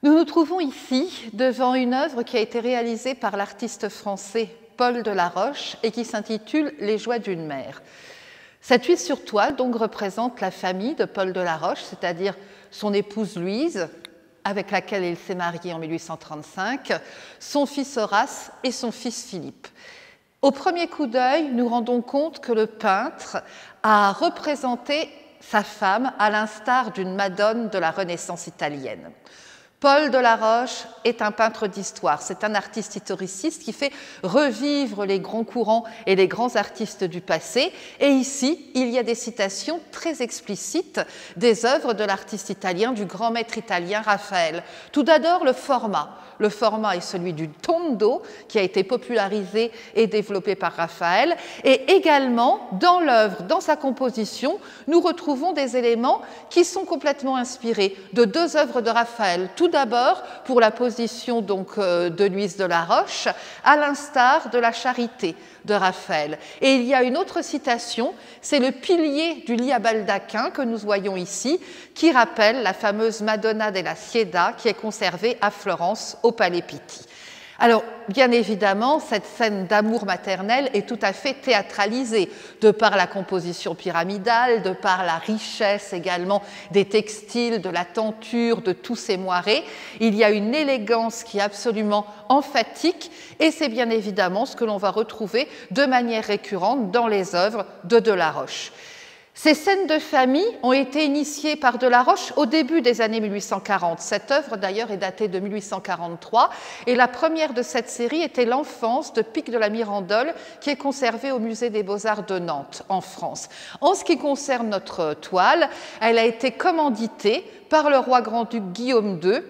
Nous nous trouvons ici devant une œuvre qui a été réalisée par l'artiste français Paul Delaroche et qui s'intitule « Les joies d'une mère ». Cette huile sur toile donc représente la famille de Paul Delaroche, c'est-à-dire son épouse Louise, avec laquelle il s'est marié en 1835, son fils Horace et son fils Philippe. Au premier coup d'œil, nous rendons compte que le peintre a représenté sa femme à l'instar d'une Madone de la Renaissance italienne. Paul Delaroche est un peintre d'histoire, c'est un artiste historiciste qui fait revivre les grands courants et les grands artistes du passé. Et ici, il y a des citations très explicites des œuvres de l'artiste italien, du grand maître italien Raphaël. Tout d'abord, le format. Le format est celui du tondo, qui a été popularisé et développé par Raphaël. Et également, dans l'œuvre, dans sa composition, nous retrouvons des éléments qui sont complètement inspirés de deux œuvres de Raphaël. Tout d'abord, pour la position donc, de Louise Delaroche, à l'instar de la Charité de Raphaël. Et il y a une autre citation, c'est le pilier du lit à baldaquin que nous voyons ici, qui rappelle la fameuse Madonna della Sieda qui est conservée à Florence au Palais Pitti. Alors, bien évidemment, cette scène d'amour maternel est tout à fait théâtralisée, de par la composition pyramidale, de par la richesse également des textiles, de la tenture, de tous ces moirés. Il y a une élégance qui est absolument emphatique, et c'est bien évidemment ce que l'on va retrouver de manière récurrente dans les œuvres de Delaroche. Ces scènes de famille ont été initiées par Delaroche au début des années 1840. Cette œuvre, d'ailleurs, est datée de 1843. Et la première de cette série était L'Enfance de Pic de la Mirandole, qui est conservée au Musée des Beaux-Arts de Nantes, en France. En ce qui concerne notre toile, elle a été commanditée par le roi grand-duc Guillaume II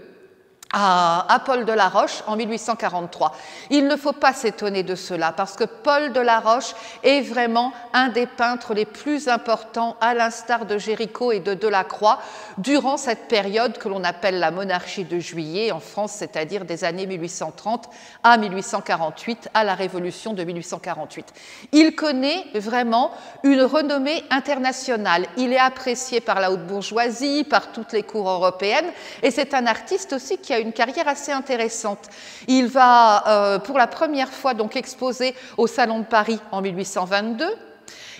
à Paul Delaroche en 1843. Il ne faut pas s'étonner de cela parce que Paul Delaroche est vraiment un des peintres les plus importants, à l'instar de Géricault et de Delacroix, durant cette période que l'on appelle la monarchie de Juillet en France, c'est-à-dire des années 1830 à 1848, à la Révolution de 1848. Il connaît vraiment une renommée internationale. Il est apprécié par la haute bourgeoisie, par toutes les cours européennes, et c'est un artiste aussi qui a une carrière assez intéressante. Il va pour la première fois donc exposer au Salon de Paris en 1822.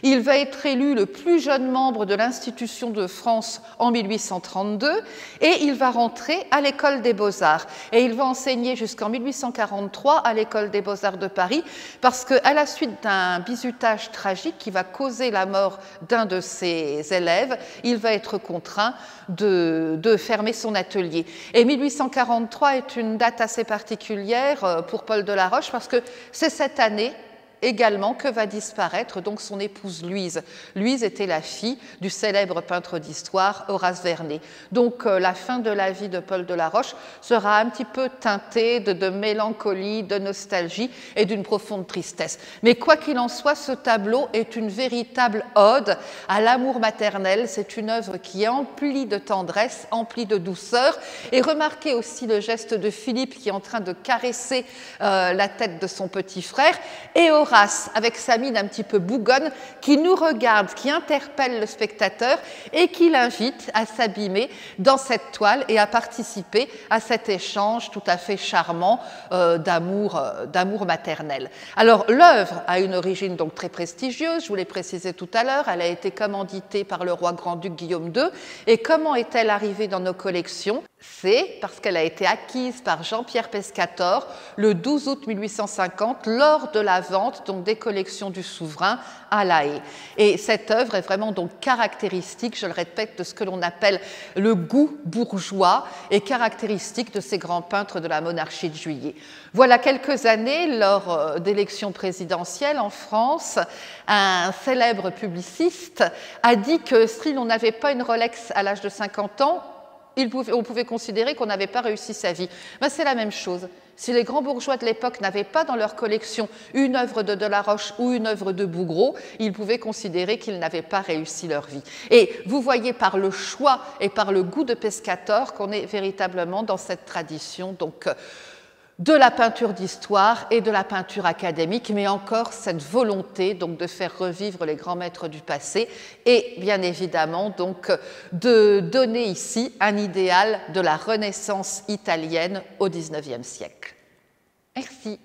Il va être élu le plus jeune membre de l'Institution de France en 1832 et il va rentrer à l'École des Beaux-Arts. Et il va enseigner jusqu'en 1843 à l'École des Beaux-Arts de Paris parce qu'à la suite d'un bizutage tragique qui va causer la mort d'un de ses élèves, il va être contraint de fermer son atelier. Et 1843 est une date assez particulière pour Paul Delaroche parce que c'est cette année également que va disparaître donc son épouse Louise. Louise était la fille du célèbre peintre d'histoire Horace Vernet. Donc la fin de la vie de Paul Delaroche sera un petit peu teintée de mélancolie, de nostalgie et d'une profonde tristesse. Mais quoi qu'il en soit, ce tableau est une véritable ode à l'amour maternel. C'est une œuvre qui est emplie de tendresse, emplie de douceur. Et remarquez aussi le geste de Philippe qui est en train de caresser la tête de son petit frère et Horace, avec sa mine un petit peu bougonne, qui nous regarde, qui interpelle le spectateur et qui l'invite à s'abîmer dans cette toile et à participer à cet échange tout à fait charmant d'amour maternel. Alors, l'œuvre a une origine donc très prestigieuse, je vous l'ai précisé tout à l'heure, elle a été commanditée par le roi grand-duc Guillaume II. Et comment est-elle arrivée dans nos collections? C'est parce qu'elle a été acquise par Jean-Pierre Pescator le 12 août 1850 lors de la vente donc, des collections du souverain à La Haye. Et cette œuvre est vraiment donc caractéristique, je le répète, de ce que l'on appelle le goût bourgeois et caractéristique de ces grands peintres de la monarchie de Juillet. Voilà quelques années, lors d'élections présidentielles en France, un célèbre publiciste a dit que si l'on n'avait pas une Rolex à l'âge de 50 ans, on pouvait considérer qu'on n'avait pas réussi sa vie. Ben, c'est la même chose. Si les grands bourgeois de l'époque n'avaient pas dans leur collection une œuvre de Delaroche ou une œuvre de Bouguereau, ils pouvaient considérer qu'ils n'avaient pas réussi leur vie. Et vous voyez par le choix et par le goût de Pescator qu'on est véritablement dans cette tradition donc de la peinture d'histoire et de la peinture académique, mais encore cette volonté donc de faire revivre les grands maîtres du passé et bien évidemment donc de donner ici un idéal de la Renaissance italienne au XIXe siècle. Merci.